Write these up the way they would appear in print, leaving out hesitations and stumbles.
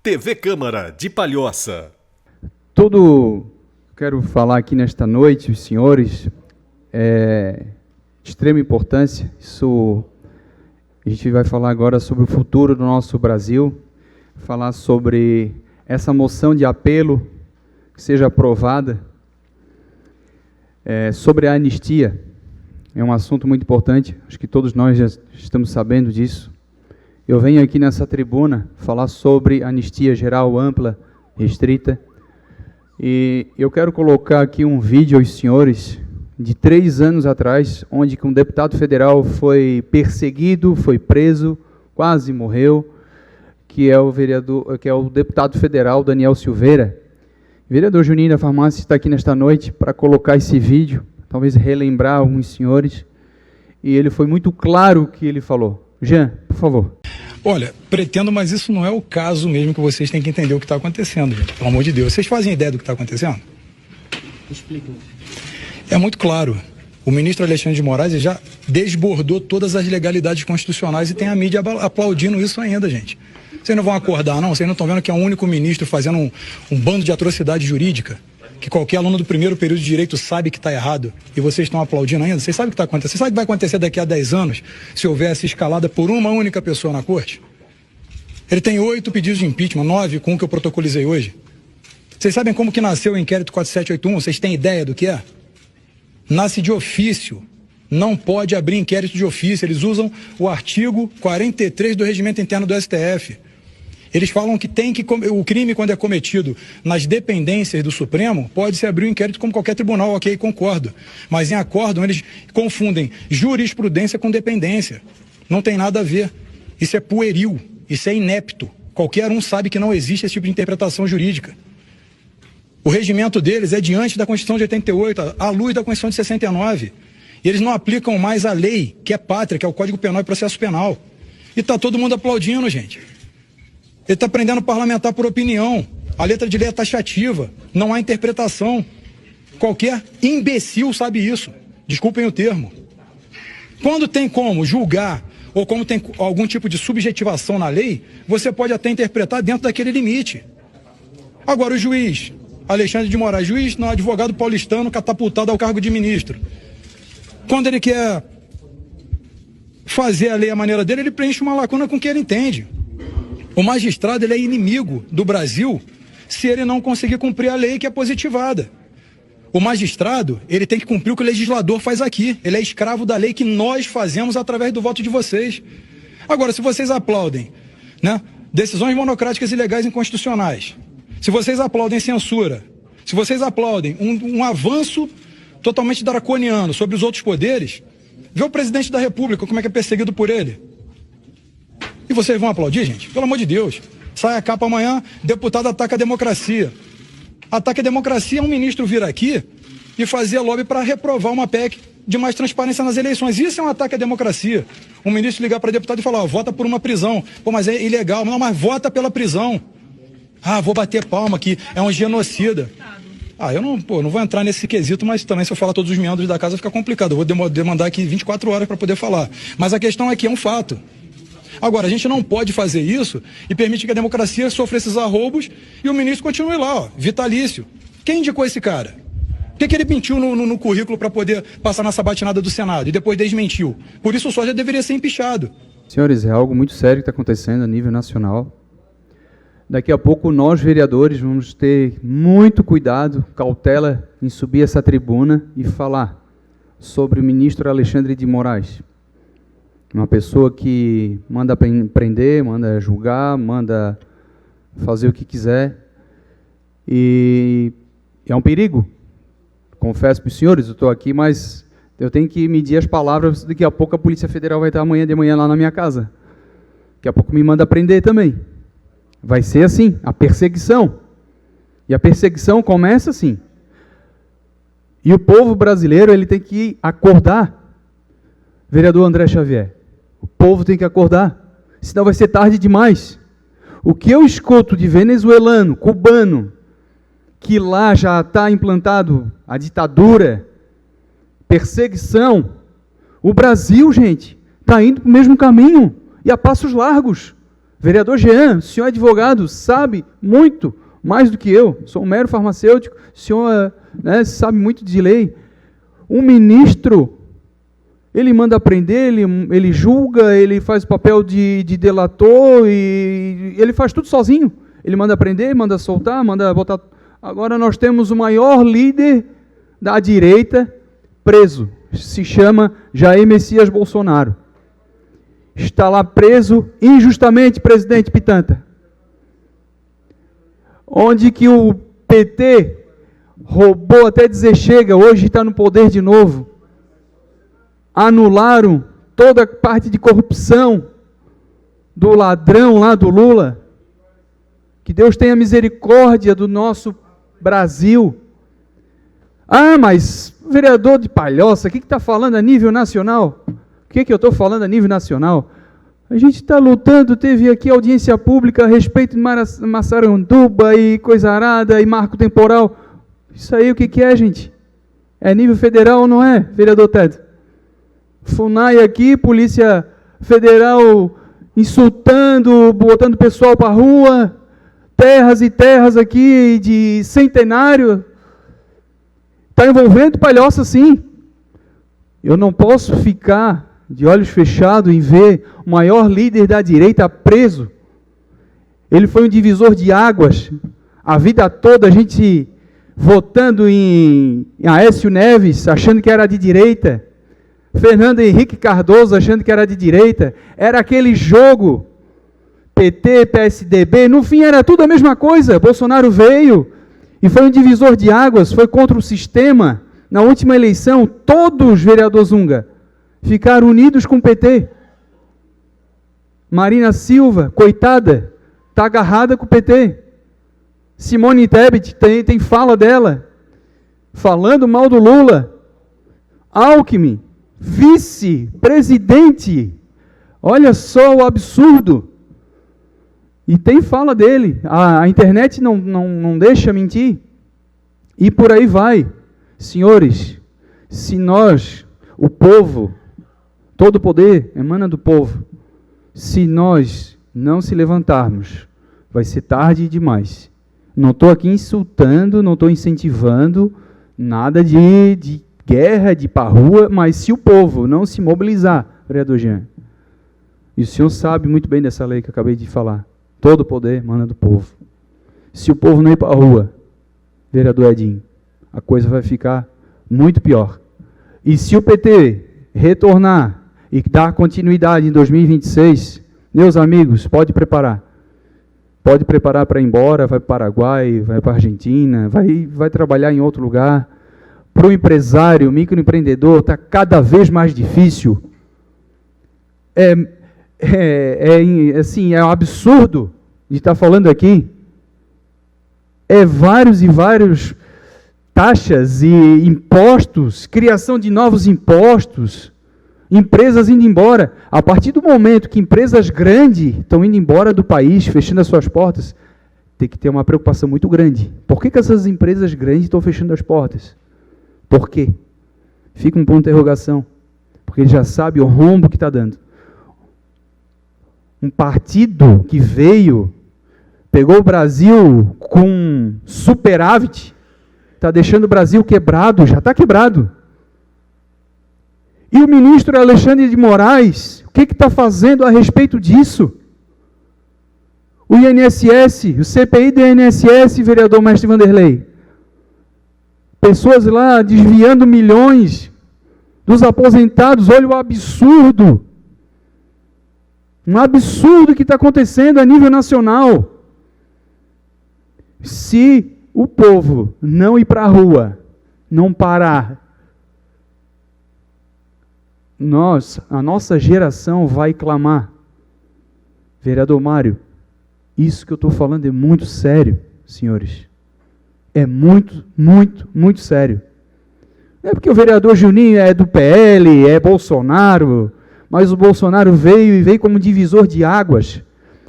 TV Câmara de Palhoça. Quero falar aqui nesta noite, os senhores, de extrema importância. A gente vai falar agora sobre o futuro do nosso Brasil, falar sobre essa moção de apelo que seja aprovada, sobre a anistia. É um assunto muito importante, acho que todos nós já estamos sabendo disso. Eu venho aqui nessa tribuna falar sobre anistia geral, ampla, restrita, e eu quero colocar aqui um vídeo aos senhores de 3 anos atrás, onde um deputado federal foi perseguido, foi preso, quase morreu, que é o deputado federal Daniel Silveira. O vereador Juninho da Farmácia está aqui nesta noite para colocar esse vídeo, talvez relembrar alguns senhores, e ele foi muito claro o que ele falou. Jean, por favor. Olha, pretendo, mas isso não é o caso mesmo, que vocês têm que entender o que está acontecendo, gente, pelo amor de Deus. Vocês fazem ideia do que está acontecendo? Explica. É muito claro. O ministro Alexandre de Moraes já desbordou todas as legalidades constitucionais e tem a mídia aplaudindo isso ainda, gente. Vocês não vão acordar, não? Vocês não estão vendo que é o único ministro fazendo um bando de atrocidade jurídica? Que qualquer aluno do primeiro período de direito sabe que está errado e vocês estão aplaudindo ainda? Vocês sabem o que está acontecendo? Vocês sabem o que vai acontecer daqui a 10 anos se houver essa escalada por uma única pessoa na corte? Ele tem 8 pedidos de impeachment, 9 com o que eu protocolizei hoje. Vocês sabem como que nasceu o inquérito 4781? Vocês têm ideia do que é? Nasce de ofício. Não pode abrir inquérito de ofício. Eles usam o artigo 43 do Regimento Interno do STF. Eles falam que o crime, quando é cometido nas dependências do Supremo, pode-se abrir um inquérito como qualquer tribunal, ok, concordo. Mas em acórdão eles confundem jurisprudência com dependência. Não tem nada a ver. Isso é pueril, isso é inepto. Qualquer um sabe que não existe esse tipo de interpretação jurídica. O regimento deles é diante da Constituição de 88, à luz da Constituição de 69. E eles não aplicam mais a lei, que é pátria, que é o Código Penal e Processo Penal. E está todo mundo aplaudindo, gente. Ele está prendendo parlamentar por opinião. A letra de lei é taxativa. Não há interpretação. Qualquer imbecil sabe isso. Desculpem o termo. Quando tem como julgar, ou como tem algum tipo de subjetivação na lei, você pode até interpretar dentro daquele limite. Agora, o juiz Alexandre de Moraes, juiz, não, advogado paulistano, catapultado ao cargo de ministro. Quando ele quer fazer a lei à maneira dele, ele preenche uma lacuna com o que ele entende. O magistrado, ele é inimigo do Brasil se ele não conseguir cumprir a lei que é positivada. O magistrado, ele tem que cumprir o que o legislador faz aqui. Ele é escravo da lei que nós fazemos através do voto de vocês. Agora, se vocês aplaudem, né, decisões monocráticas ilegais e inconstitucionais, se vocês aplaudem censura, se vocês aplaudem um avanço totalmente draconiano sobre os outros poderes, vê o presidente da República, como é que é perseguido por ele. E vocês vão aplaudir, gente? Pelo amor de Deus. Sai a capa amanhã, deputado ataca a democracia. Ataque a democracia é um ministro vir aqui e fazer lobby para reprovar uma PEC de mais transparência nas eleições. Isso é um ataque à democracia. Um ministro ligar para deputado e falar, vota por uma prisão. Pô, mas é ilegal. Não, mas vota pela prisão. Ah, vou bater palma aqui, é um genocida. Ah, eu não vou entrar nesse quesito, mas também se eu falar todos os meandros da casa fica complicado. Eu vou demandar aqui 24 horas para poder falar. Mas a questão aqui é um fato. Agora, a gente não pode fazer isso e permitir que a democracia sofra esses arroubos e o ministro continue lá, ó, vitalício. Quem indicou esse cara? Por que ele mentiu no currículo para poder passar na sabatinada do Senado e depois desmentiu? Por isso o só já deveria ser empichado. Senhores, é algo muito sério que está acontecendo a nível nacional. Daqui a pouco nós, vereadores, vamos ter muito cuidado, cautela em subir essa tribuna e falar sobre o ministro Alexandre de Moraes. Uma pessoa que manda prender, manda julgar, manda fazer o que quiser. E é um perigo. Confesso para os senhores, eu estou aqui, mas eu tenho que medir as palavras. Daqui a pouco a Polícia Federal vai estar amanhã de manhã lá na minha casa. Daqui a pouco me manda prender também. Vai ser assim, a perseguição. E a perseguição começa assim. E o povo brasileiro, ele tem que acordar. Vereador André Xavier, o povo tem que acordar, senão vai ser tarde demais. O que eu escuto de venezuelano, cubano, que lá já está implantado a ditadura, perseguição, o Brasil, gente, está indo para o mesmo caminho, e a passos largos. Vereador Jean, o senhor é advogado, sabe muito mais do que eu, sou um mero farmacêutico, o senhor sabe muito de lei. Um ministro, ele manda prender, ele julga, ele faz o papel de delator, e ele faz tudo sozinho. Ele manda prender, manda soltar, manda botar... Agora nós temos o maior líder da direita preso, se chama Jair Messias Bolsonaro. Está lá preso injustamente, presidente Pitanta. Onde que o PT roubou até dizer chega, hoje está no poder de novo. Anularam toda a parte de corrupção do ladrão lá do Lula. Que Deus tenha misericórdia do nosso Brasil. Ah, mas vereador de Palhoça, o que está falando a nível nacional? O que eu estou falando a nível nacional? A gente está lutando, teve aqui audiência pública a respeito de Massaranduba e coisa arada e marco temporal. Isso aí o que é, gente? É nível federal ou não é, vereador Ted? FUNAI aqui, Polícia Federal insultando, botando pessoal para a rua, terras e terras aqui de centenário. Está envolvendo Palhoça, sim. Eu não posso ficar de olhos fechados em ver o maior líder da direita preso. Ele foi um divisor de águas. A vida toda a gente votando em Aécio Neves, achando que era de direita. Fernando Henrique Cardoso, achando que era de direita. Era aquele jogo, PT, PSDB, no fim era tudo a mesma coisa. Bolsonaro veio e foi um divisor de águas, foi contra o sistema. Na última eleição, todos, vereador Zunga, ficaram unidos com o PT. Marina Silva, coitada, está agarrada com o PT. Simone Tebet, tem fala dela, falando mal do Lula. Alckmin, vice-presidente, olha só o absurdo. E tem fala dele, a internet não deixa mentir. E por aí vai. Senhores, se nós, o povo, todo o poder emana do povo, se nós não se levantarmos, vai ser tarde demais. Não estou aqui insultando, não estou incentivando nada de guerra, de ir para a rua, mas se o povo não se mobilizar, vereador Jean, e o senhor sabe muito bem dessa lei que eu acabei de falar, todo o poder emana do povo. Se o povo não ir para a rua, vereador Edinho, a coisa vai ficar muito pior. E se o PT retornar e dar continuidade em 2026, meus amigos, pode preparar. Pode preparar para ir embora, vai para o Paraguai, vai para a Argentina, vai trabalhar em outro lugar. Para o empresário, microempreendedor, está cada vez mais difícil. Assim, é um absurdo de estar falando aqui. Vários e vários taxas e impostos, criação de novos impostos, empresas indo embora. A partir do momento que empresas grandes estão indo embora do país, fechando as suas portas, tem que ter uma preocupação muito grande. Por que essas empresas grandes estão fechando as portas? Por quê? Fica um ponto de interrogação. Porque ele já sabe o rombo que está dando. Um partido que veio, pegou o Brasil com superávit, está deixando o Brasil quebrado, já está quebrado. E o ministro Alexandre de Moraes, o que está fazendo a respeito disso? O INSS, o CPI do INSS, vereador Mestre Vanderlei. Pessoas lá desviando milhões dos aposentados, olha o absurdo. Um absurdo que está acontecendo a nível nacional. Se o povo não ir para a rua, não parar, a nossa geração vai clamar. Vereador Mário, isso que eu estou falando é muito sério, senhores. É muito, muito, muito sério. Não é porque o vereador Juninho é do PL, é Bolsonaro, mas o Bolsonaro veio como divisor de águas.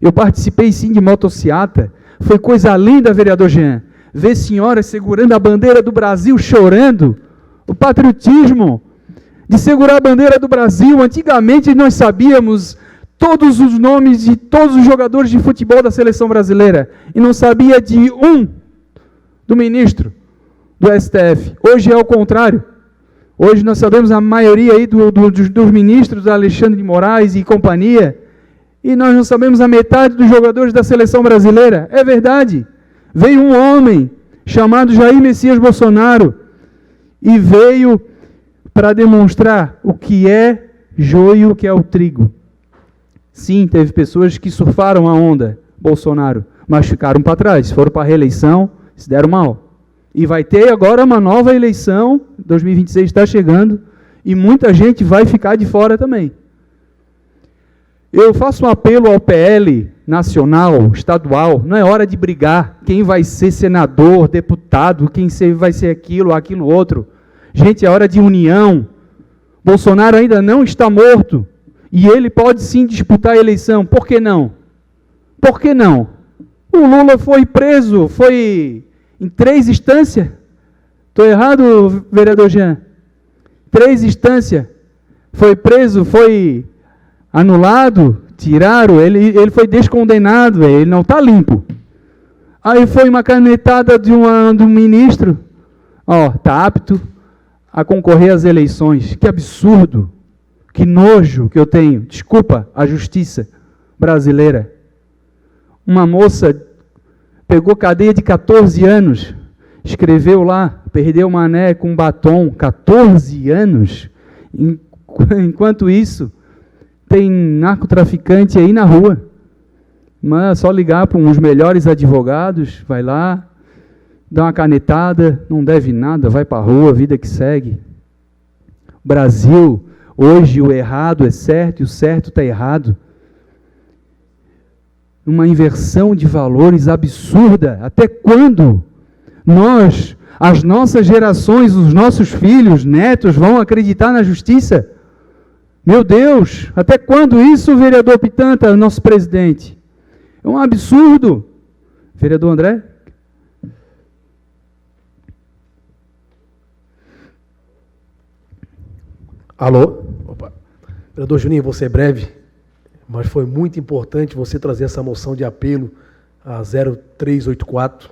Eu participei sim de motociata, foi coisa linda, vereador Jean, ver senhoras segurando a bandeira do Brasil chorando, o patriotismo de segurar a bandeira do Brasil. Antigamente nós sabíamos todos os nomes de todos os jogadores de futebol da seleção brasileira e não sabia de um do ministro do STF. Hoje é o contrário. Hoje nós sabemos a maioria aí dos ministros, Alexandre de Moraes e companhia, e nós não sabemos a metade dos jogadores da seleção brasileira. É verdade. Veio um homem chamado Jair Messias Bolsonaro e veio para demonstrar o que é joio e o que é o trigo. Sim, teve pessoas que surfaram a onda Bolsonaro, mas ficaram para trás, foram para a reeleição, se deram mal. E vai ter agora uma nova eleição, 2026 está chegando, e muita gente vai ficar de fora também. Eu faço um apelo ao PL nacional, estadual, não é hora de brigar quem vai ser senador, deputado, quem vai ser aquilo outro. Gente, é hora de união. Bolsonaro ainda não está morto, e ele pode sim disputar a eleição. Por que não? Por que não? O Lula foi preso, foi em 3 instâncias. Estou errado, vereador Jean? 3 instâncias. Foi preso, foi anulado, tiraram, ele foi descondenado, ele não está limpo. Aí foi uma canetada de um ministro, está apto a concorrer às eleições. Que absurdo, que nojo que eu tenho. Desculpa a justiça brasileira. Uma moça pegou cadeia de 14 anos, escreveu lá, perdeu o mané com batom, 14 anos. Enquanto isso, tem narcotraficante aí na rua. Mas é só ligar para uns melhores advogados, vai lá, dá uma canetada, não deve nada, vai para a rua, vida que segue. Brasil, hoje o errado é certo e o certo está errado. Uma inversão de valores absurda. Até quando nós, as nossas gerações, os nossos filhos, netos, vão acreditar na justiça? Meu Deus, até quando isso, vereador Pitanta, nosso presidente? É um absurdo. Vereador André? Alô? Opa. Vereador Juninho, vou ser breve, mas foi muito importante você trazer essa moção de apelo a 0384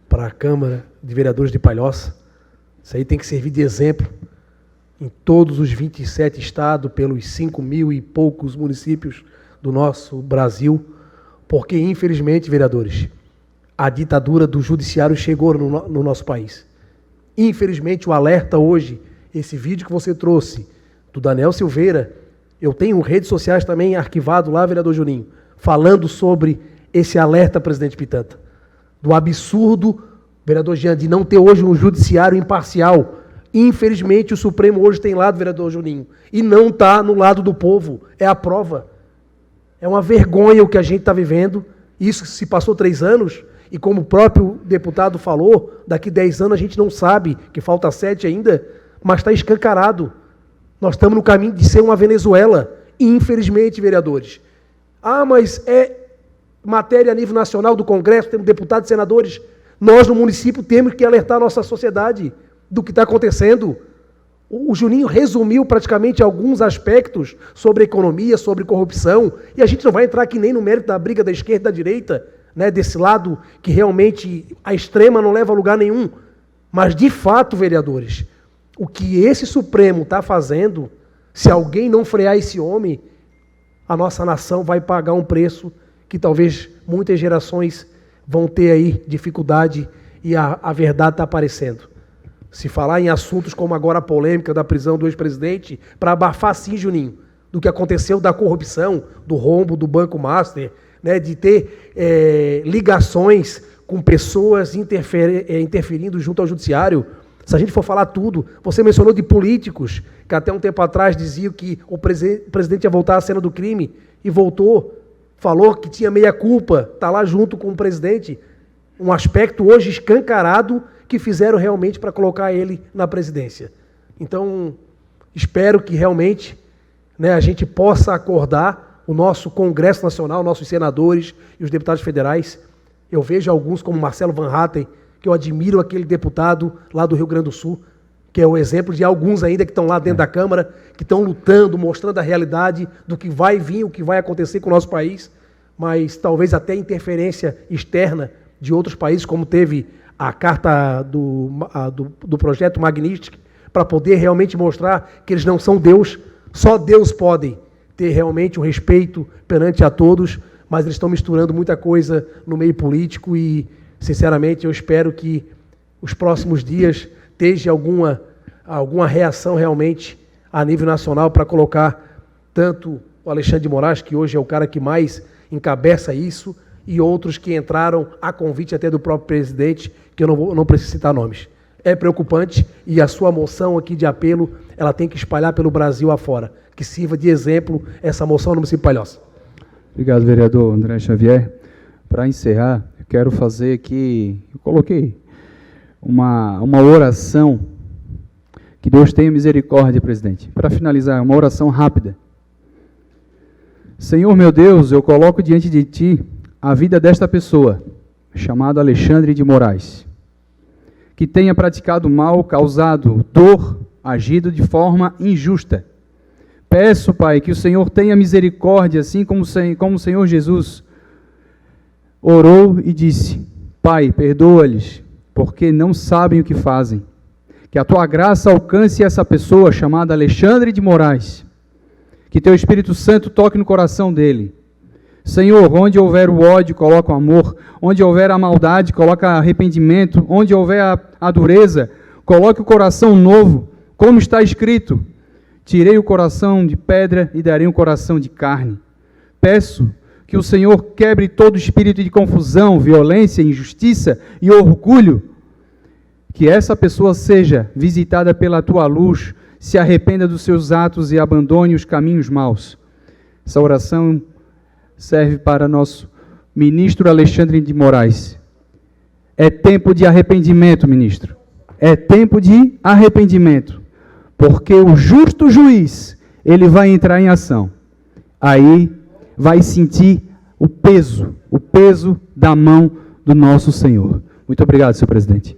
para a Câmara de Vereadores de Palhoça. Isso aí tem que servir de exemplo em todos os 27 estados, pelos 5.000 e poucos municípios do nosso Brasil, porque, infelizmente, vereadores, a ditadura do judiciário chegou no nosso país. Infelizmente, o alerta hoje, esse vídeo que você trouxe, do Daniel Silveira, eu tenho redes sociais também arquivado lá, vereador Juninho, falando sobre esse alerta, presidente Pitanta, do absurdo, vereador Jean, de não ter hoje um judiciário imparcial. Infelizmente, o Supremo hoje tem lado, vereador Juninho, e não está no lado do povo. É a prova. É uma vergonha o que a gente está vivendo. Isso se passou 3 anos, e como o próprio deputado falou, daqui 10 anos a gente não sabe, que falta 7 ainda, mas está escancarado. Nós estamos no caminho de ser uma Venezuela. Infelizmente, vereadores. Mas é matéria a nível nacional do Congresso, temos deputados e senadores. Nós, no município, temos que alertar a nossa sociedade do que está acontecendo. O Juninho resumiu praticamente alguns aspectos sobre economia, sobre corrupção, e a gente não vai entrar aqui nem no mérito da briga da esquerda e da direita, né, desse lado que realmente a extrema não leva a lugar nenhum. Mas, de fato, vereadores, o que esse Supremo está fazendo, se alguém não frear esse homem, a nossa nação vai pagar um preço que talvez muitas gerações vão ter aí dificuldade, e a verdade está aparecendo. Se falar em assuntos como agora a polêmica da prisão do ex-presidente, para abafar sim, Juninho, do que aconteceu da corrupção, do rombo do Banco Master, né, de ter ligações com pessoas interferindo junto ao judiciário. Se a gente for falar tudo, você mencionou de políticos, que até um tempo atrás diziam que o presidente ia voltar à cena do crime, e voltou, falou que tinha meia-culpa, está lá junto com o presidente. Um aspecto hoje escancarado que fizeram realmente para colocar ele na presidência. Então, espero que realmente, né, a gente possa acordar, o nosso Congresso Nacional, nossos senadores e os deputados federais. Eu vejo alguns como Marcelo Van Hatten, que eu admiro, aquele deputado lá do Rio Grande do Sul, que é o exemplo de alguns ainda que estão lá dentro da Câmara, que estão lutando, mostrando a realidade do que vai vir, o que vai acontecer com o nosso país, mas talvez até interferência externa de outros países, como teve a carta do projeto Magnitsky, para poder realmente mostrar que eles não são Deus, só Deus pode ter realmente um respeito perante a todos, mas eles estão misturando muita coisa no meio político e, sinceramente, eu espero que os próximos dias esteja alguma reação realmente a nível nacional para colocar tanto o Alexandre de Moraes, que hoje é o cara que mais encabeça isso, e outros que entraram a convite até do próprio presidente, que eu não preciso citar nomes. É preocupante e a sua moção aqui de apelo, ela tem que espalhar pelo Brasil afora, que sirva de exemplo essa moção no município de Palhoça. Obrigado, vereador André Xavier. Para encerrar, eu quero fazer aqui, eu coloquei uma oração, que Deus tenha misericórdia, presidente. Para finalizar, uma oração rápida. Senhor meu Deus, eu coloco diante de Ti a vida desta pessoa, chamada Alexandre de Moraes, que tenha praticado mal, causado dor, agido de forma injusta. Peço, Pai, que o Senhor tenha misericórdia, assim como o Senhor Jesus orou e disse: Pai, perdoa-lhes, porque não sabem o que fazem. Que a Tua graça alcance essa pessoa chamada Alexandre de Moraes. Que Teu Espírito Santo toque no coração dele. Senhor, onde houver o ódio, coloca o amor. Onde houver a maldade, coloca arrependimento. Onde houver a dureza, coloque o coração novo. Como está escrito: tirei o coração de pedra e darei um coração de carne. Peço que o Senhor quebre todo espírito de confusão, violência, injustiça e orgulho. Que essa pessoa seja visitada pela Tua luz, se arrependa dos seus atos e abandone os caminhos maus. Essa oração serve para nosso ministro Alexandre de Moraes. É tempo de arrependimento, ministro. É tempo de arrependimento. Porque o justo juiz, ele vai entrar em ação. Aí vai sentir o peso da mão do nosso Senhor. Muito obrigado, senhor presidente.